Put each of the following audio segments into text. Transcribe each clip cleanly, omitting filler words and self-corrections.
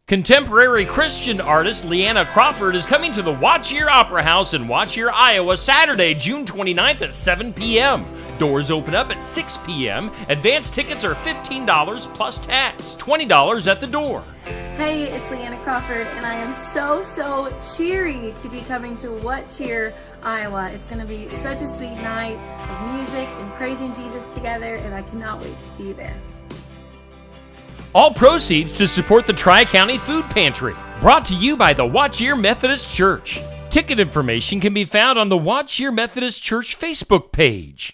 Contemporary Christian artist Leanna Crawford is coming to the Watch Year Opera House in Watch Year, Iowa, Saturday, June 29th at 7 p.m. Doors open up at 6 p.m. Advance tickets are $15 plus tax, $20 at the door. Hey, it's Leanna Crawford, and I am so cheery to be coming to Watch Year, Iowa. It's going to be such a sweet night of music and praising Jesus together, and I cannot wait to see you there. All proceeds to support the Tri-County Food Pantry, brought to you by the Watch Year Methodist Church. Ticket information can be found on the Watch Year Methodist Church Facebook page.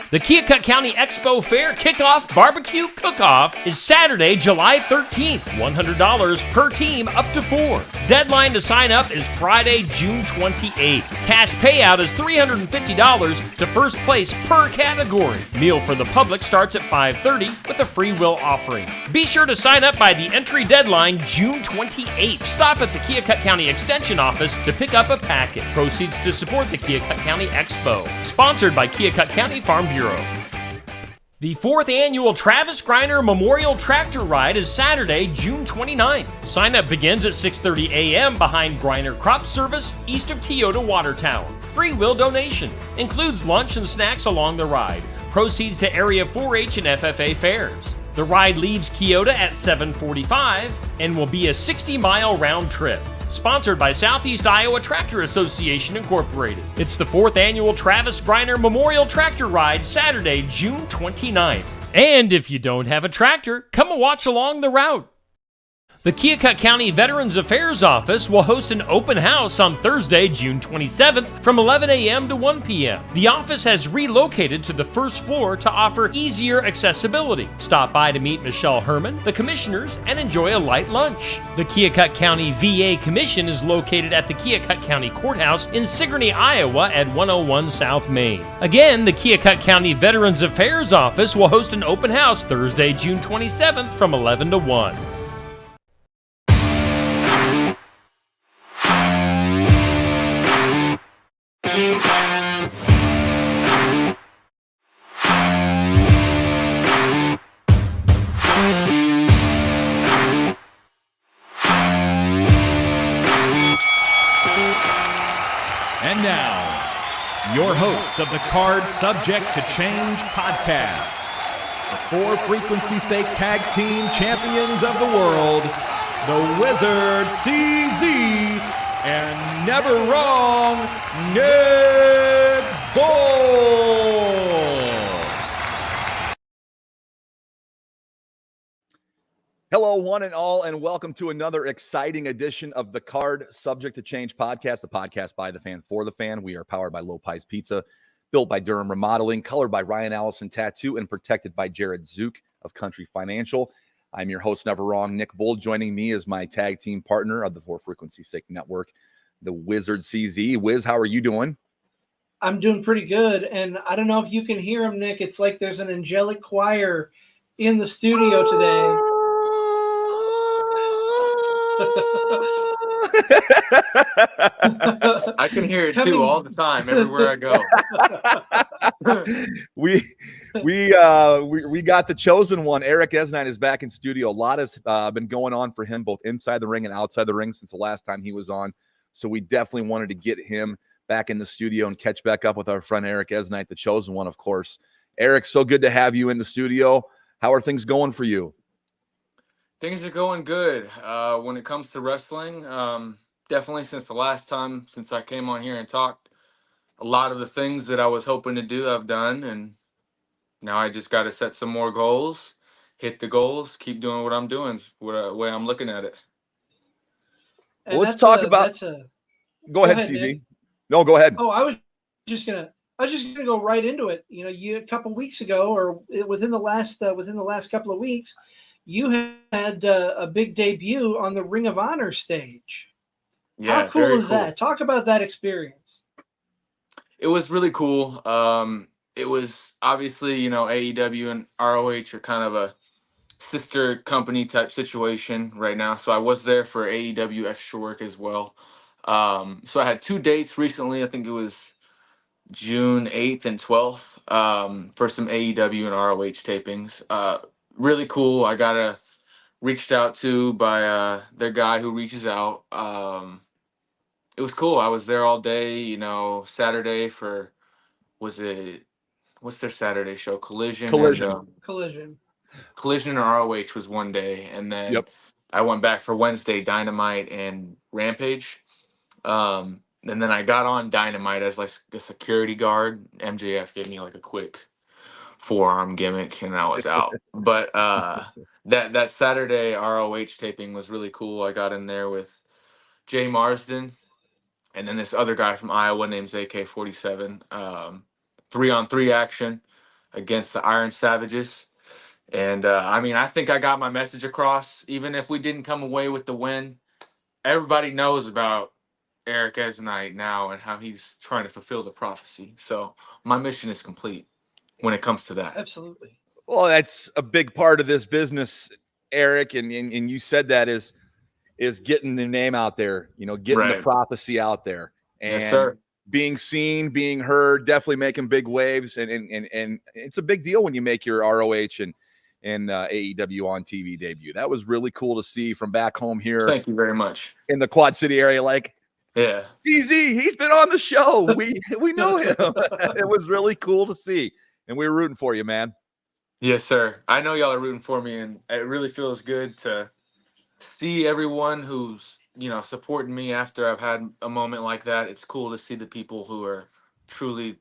The Keokuk County Expo Fair Kickoff Barbecue Cook-Off is Saturday, July 13th. $100 per team, up to 4. Deadline to sign up is Friday, June 28th. Cash payout is $350 to first place per category. Meal for the public starts at 5:30 with a free will offering. Be sure to sign up by the entry deadline, June 28th. Stop at the Keokuk County Extension Office to pick up a packet. Proceeds to support the Keokuk County Expo. Sponsored by Keokuk County Farm Bureau. The 4th annual Travis Greiner Memorial Tractor Ride is Saturday, June 29th. Sign up begins at 6:30 a.m. behind Greiner Crop Service, east of Keota Water Tower. Free will donation. Includes lunch and snacks along the ride. Proceeds to Area 4-H and FFA fairs. The ride leaves Keota at 7:45 and will be a 60-mile round trip. Sponsored by Southeast Iowa Tractor Association Incorporated. It's the 4th annual Travis Greiner Memorial Tractor Ride, Saturday, June 29th. And if you don't have a tractor, come and watch along the route. The Keokuk County Veterans Affairs Office will host an open house on Thursday, June 27th from 11 a.m. to 1 p.m. The office has relocated to the first floor to offer easier accessibility. Stop by to meet Michelle Herman, the commissioners, and enjoy a light lunch. The Keokuk County VA Commission is located at the Keokuk County Courthouse in Sigourney, Iowa at 101 South Main. Again, the Keokuk County Veterans Affairs Office will host an open house Thursday, June 27th from 11 to 1. And now, your hosts of the Card Subject to Change podcast, the For Frequency's Sake Tag Team Champions of the World, the Wizard CZ, and never wrong, Nick Bull. Hello, one and all, and welcome to another exciting edition of the Card Subject to Change podcast, the podcast by the fan for the fan. We are powered by Low Pies Pizza, built by Durham Remodeling, colored by Ryan Allison Tattoo, and protected by Jared Zook of Country Financial. I'm your host, never wrong, Nick Bull. Joining me is my tag team partner of the For Frequency's Sake Network, the Wizard CZ. Wiz, how are you doing? I'm doing pretty good, and I don't know if you can hear him, Nick. It's like there's an angelic choir in the studio today. I can hear it too all the time, everywhere I go. We got the chosen one. Eric Esnine is back in studio. A lot has been going on for him, both inside the ring and outside the ring, since the last time he was on. So we definitely wanted to get him back in the studio and catch back up with our friend Eric Esnine, the chosen one, of course. Eric, so good to have you in the studio. How are things going for you? Things are going good when it comes to wrestling. Definitely since I came on here and talked, a lot of the things that I was hoping to do, I've done. And now I just got to set some more goals, hit the goals, keep doing what I'm doing, is the way I'm looking at it. Well, let's talk about. Go ahead, CZ. Nick. No, go ahead. Oh, I was just gonna go right into it. You know, a couple weeks ago, or within the last couple of weeks, you had a big debut on the Ring of Honor stage. Yeah, how cool is that? Talk about that experience. It was really cool. It was obviously, AEW and ROH are kind of a sister company type situation right now. So I was there for AEW extra work as well. So I had 2 dates recently. I think it was June 8th and 12th for some AEW and ROH tapings. Really cool. I got to reached out to by their guy who reaches out. It was cool. I was there all day, Saturday for, was it, what's their Saturday show? Collision. Collision. Collision and ROH was one day. And then Yep. I went back for Wednesday, Dynamite and Rampage. And then I got on Dynamite as like a security guard. MJF gave me like a quick forearm gimmick and I was out. But that Saturday ROH taping was really cool. I got in there with Jay Marsden and then this other guy from Iowa named AK-47. 3-on-3 action against the Iron Savages. And I think I got my message across. Even if we didn't come away with the win, everybody knows about Eric Esnite now and how he's trying to fulfill the prophecy. So my mission is complete when it comes to that. Absolutely. Well, that's a big part of this business, Eric, and you said that is getting the name out there, getting Right. the prophecy out there, and Yes, sir. being seen, being heard, definitely making big waves, and it's a big deal when you make your ROH and AEW on TV debut. That was really cool to see from back home here Thank you very much. in the Quad City area. Like, Yeah. CZ, he's been on the show. We know him. It was really cool to see, and we were rooting for you, man. Yes, sir. I know y'all are rooting for me, and it really feels good to see everyone who's, supporting me after I've had a moment like that. It's cool to see the people who are truly,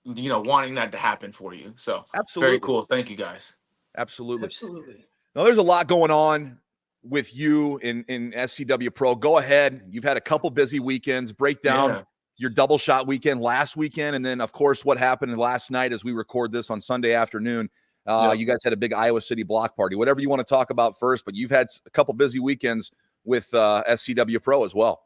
wanting that to happen for you. So Absolutely. very cool. Thank you guys. Absolutely. Absolutely. Now, there's a lot going on with you in SCW Pro. Go ahead. You've had a couple busy weekends. Break down Yeah. your double shot weekend last weekend, and then, of course, what happened last night as we record this on Sunday afternoon. Yep. You guys had a big Iowa City block party. Whatever you want to talk about first, but you've had a couple busy weekends with SCW Pro as well.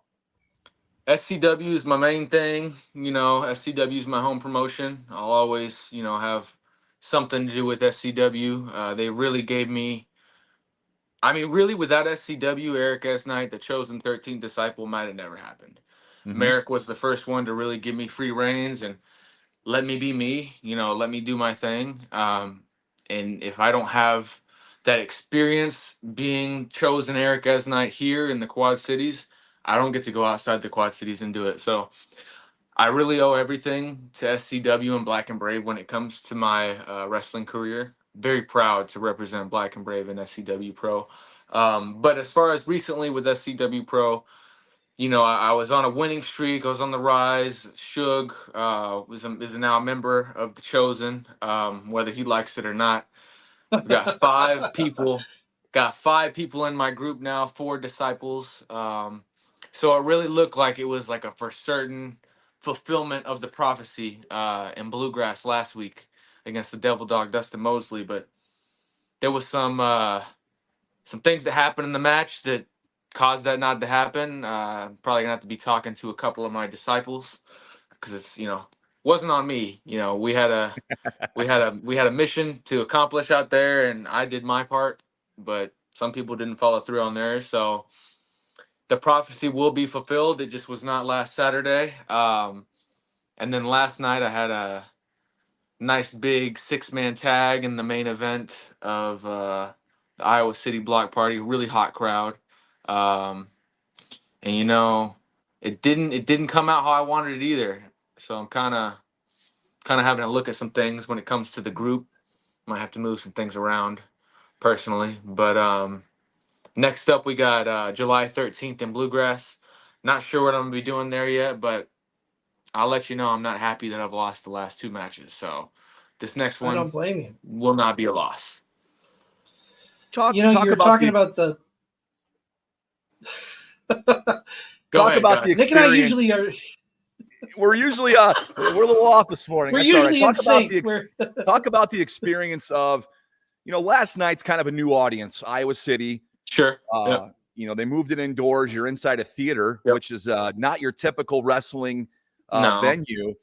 SCW is my main thing. SCW is my home promotion. I'll always, have something to do with SCW. They really gave me, really without SCW, Eric Esnite, the chosen 13th disciple, might have never happened. Mhm. Merrick was the first one to really give me free reins and let me be me, let me do my thing. And if I don't have that experience being chosen Eric Esnite here in the Quad Cities, I don't get to go outside the Quad Cities and do it. So I really owe everything to SCW and Black and Brave when it comes to my wrestling career. Very proud to represent Black and Brave in SCW Pro. But as far as recently with SCW Pro, I was on a winning streak. I was on the rise. Suge is now a member of the Chosen, whether he likes it or not. We've got 5 people. Got 5 people in my group now, 4 disciples. So it really looked like it was like a for certain fulfillment of the prophecy in Bluegrass last week against the Devil Dog Dustin Mosley. But there was some things that happened in the match that caused that not to happen. Probably gonna have to be talking to a couple of my disciples because it's wasn't on me. We had a mission to accomplish out there, and I did my part, but some people didn't follow through on theirs. So the prophecy will be fulfilled. It just was not last Saturday. And then last night I had a nice big 6-man tag in the main event of the Iowa City block party. Really hot crowd. And it didn't come out how I wanted it either. So I'm kind of having to look at some things when it comes to the group. Might have to move some things around personally. But next up we got July 13th in Bluegrass. Not sure what I'm gonna be doing there yet, but I'll let you know. I'm not happy that I've lost the last 2 matches. So this next I one don't blame you. will not be a loss. Talk You're about talking the, about the. Go talk ahead, about go the ahead. Nick and I experience. usually are. We're usually we're a little off this morning. We're That's all right. usually in Talk about sync. the talk about the experience of, last night's kind of a new audience, Iowa City. Sure. Yep. They moved it indoors. You're inside a theater, Yep. which is not your typical wrestling No. venue.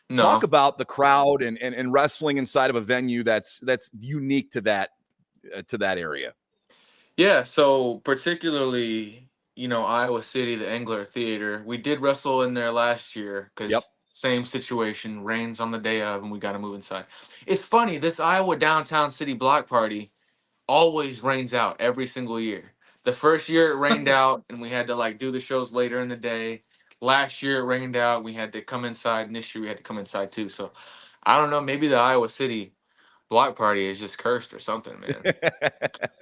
No. Talk about the crowd and wrestling inside of a venue that's unique to that area. Yeah, so particularly, Iowa City, the Engler Theater, we did wrestle in there last year because Yep. same situation, rains on the day of, and we got to move inside. It's funny, this Iowa downtown city block party, always rains out every single year. The first year it rained out and we had to like do the shows later in the day. Last year it rained out, we had to come inside, and this year we had to come inside too. So I don't know, maybe the Iowa City block party is just cursed or something, man.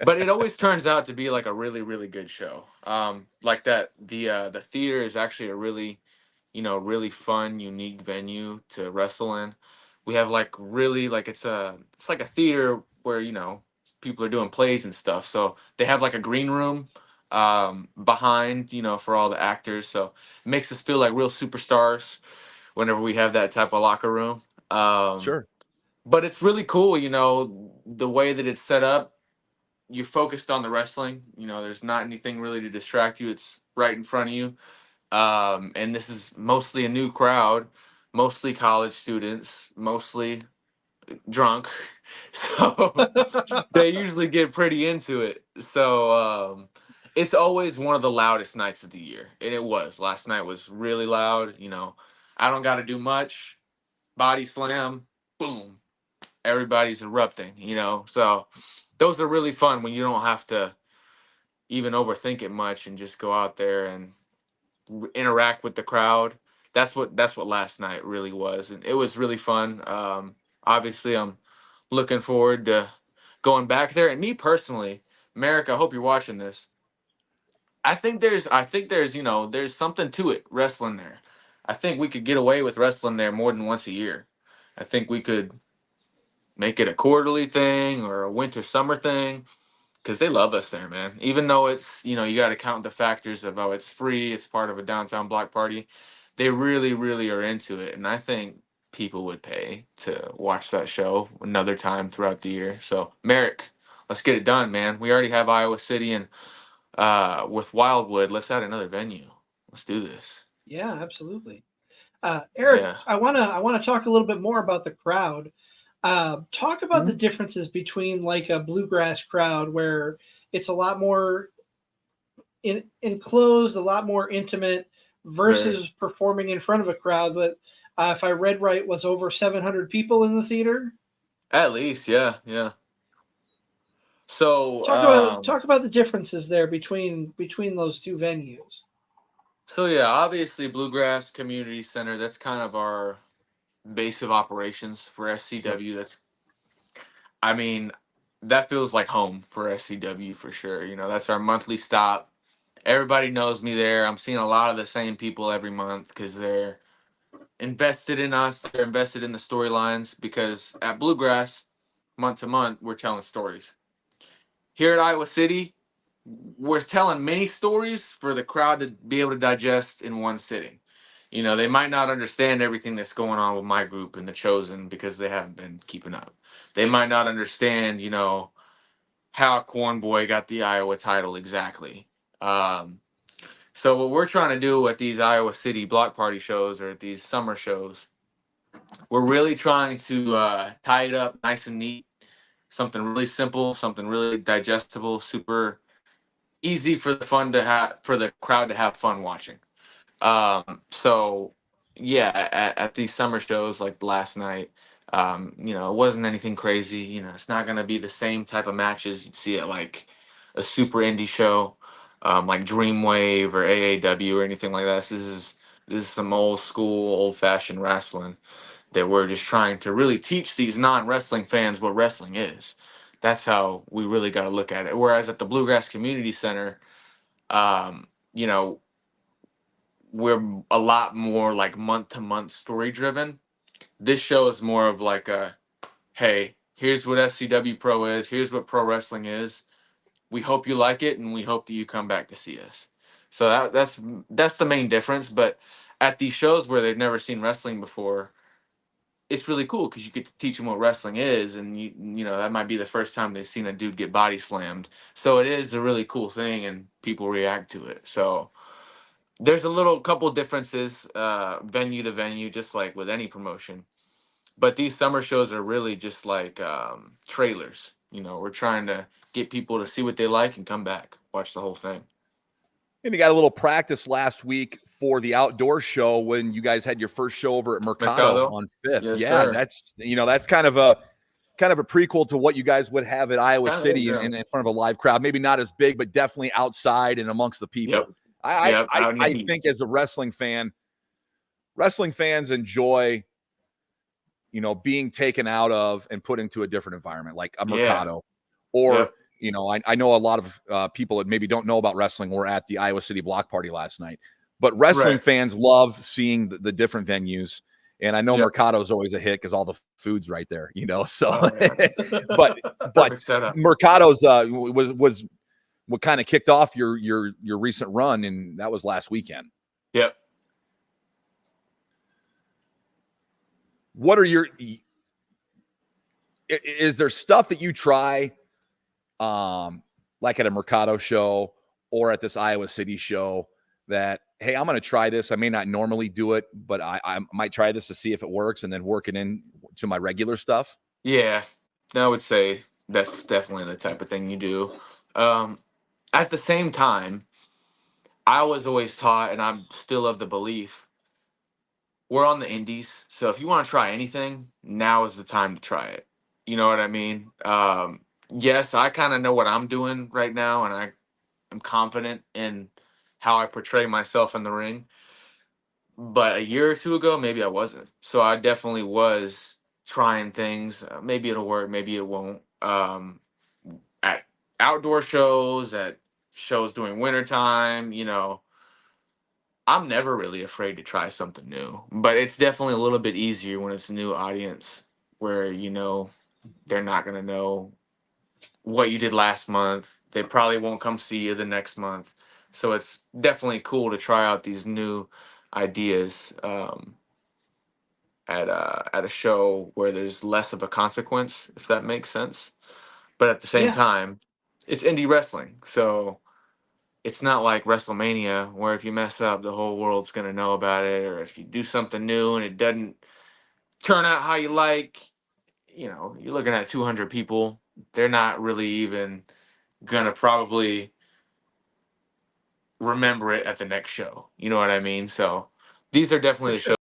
But it always turns out to be like a really, really good show. Like that, the theater is actually a really, really fun, unique venue to wrestle in. We have like really like it's like a theater where people are doing plays and stuff. So they have like a green room behind, for all the actors. So it makes us feel like real superstars whenever we have that type of locker room. Sure. But it's really cool, the way that it's set up. You're focused on the wrestling. There's not anything really to distract you. It's right in front of you. And this is mostly a new crowd, mostly college students, mostly drunk. So they usually get pretty into it. So it's always one of the loudest nights of the year. And it was. Last night was really loud. I don't got to do much. Body slam, boom. Everybody's erupting, So those are really fun when you don't have to even overthink it much and just go out there and interact with the crowd. That's what last night really was, and it was really fun. Obviously, I'm looking forward to going back there. And me personally, Merrick, I hope you're watching this. I think there's there's something to it, wrestling there. I think we could get away with wrestling there more than once a year. I think we could make it a quarterly thing or a winter summer thing, because they love us there, man. Even though it's, you got to count the factors of, it's free, it's part of a downtown block party. They really, really are into it. And I think people would pay to watch that show another time throughout the year. So, Merrick, let's get it done, man. We already have Iowa City, and with Wildwood, let's add another venue. Let's do this. Yeah, absolutely. Eric, Yeah. I wanna talk a little bit more about the crowd. Talk about the differences between like a bluegrass crowd where it's a lot more enclosed, a lot more intimate, versus performing in front of a crowd that, if I read right, was over 700 people in the theater. At least, yeah. So talk about the differences there between those two venues. So yeah, obviously Bluegrass Community Center, that's kind of our base of operations for SCW. That feels like home for SCW for sure. That's our monthly stop. Everybody knows me there. I'm seeing a lot of the same people every month because they're invested in us. They're invested in the storylines, because at Bluegrass, month to month, we're telling stories. Here at Iowa City, we're telling many stories for the crowd to be able to digest in one sitting. They might not understand everything that's going on with my group and the Chosen because they haven't been keeping up. They might not understand, how Corn Boy got the Iowa title exactly. So what we're trying to do at these Iowa City block party shows, or at these summer shows, we're really trying to tie it up nice and neat. Something really simple, something really digestible, super easy for the crowd to have fun watching. So yeah, at these summer shows like last night, it wasn't anything crazy. It's not going to be the same type of matches you'd see at like a super indie show, like Dreamwave or AAW or anything like that. This is some old school, old fashioned wrestling that we're just trying to really teach these non-wrestling fans what wrestling is. That's how we really got to look at it. Whereas at the Bluegrass Community Center, we're a lot more like month-to-month story-driven. This show is more of like hey, here's what SCW Pro is. Here's what pro wrestling is. We hope you like it, and we hope that you come back to see us. So that's the main difference. But at these shows where they've never seen wrestling before, it's really cool because you get to teach them what wrestling is, and that might be the first time they've seen a dude get body slammed. So it is a really cool thing, and people react to it. So there's a couple differences, venue to venue, just like with any promotion. But these summer shows are really just like trailers. We're trying to get people to see what they like and come back, watch the whole thing. And you got a little practice last week for the outdoor show when you guys had your first show over at Mercado on 5th. Yes, yeah, sir. that's kind of kind of a prequel to what you guys would have at Iowa Kinda, City yeah. in front of a live crowd. Maybe not as big, but definitely outside and amongst the people. Yep. Yep, out in the I heat. think as a wrestling fan, wrestling fans enjoy, you know, being taken out of and put into a different environment, like a Mercado, or Yep. you know, I know a lot of people that maybe don't know about wrestling were at the Iowa City block party last night, but wrestling Right. fans love seeing the different venues. And I know Yep. Mercado's always a hit because all the food's right there, you know. So, Oh, yeah. but Perfect setup. Mercado's was what kind of kicked off your recent run, and that was last weekend. Yep. What are your? Is there stuff that you try, like at a Mercado show or at this Iowa City show that, hey, I'm going to try this. I may not normally do it, but I might try this to see if it works, and then work it in to my regular stuff? Yeah, I would say that's definitely the type of thing you do. At the same time, I was always taught, and I'm still of the belief, we're on the indies. So if you want to try anything, now is the time to try it. You know what I mean? Yes, I kind of know what I'm doing right now, and I am confident in how I portray myself in the ring. But a year or two ago, maybe I wasn't. So I definitely was trying things. Maybe it'll work, maybe it won't. At outdoor shows, at shows during wintertime, you know, I'm never really afraid to try something new. But it's definitely a little bit easier when it's a new audience where, you know, they're not going to know what you did last month. They probably won't come see you the next month. So it's definitely cool to try out these new ideas at a show where there's less of a consequence, if that makes sense. But at the same Yeah. time, it's indie wrestling, so it's not like WrestleMania where if you mess up, the whole world's gonna know about it, or if you do something new and it doesn't turn out how you like, you know, you're looking at 200 people. They're not really even gonna probably remember it at the next show. You know what I mean? So these are definitely the shows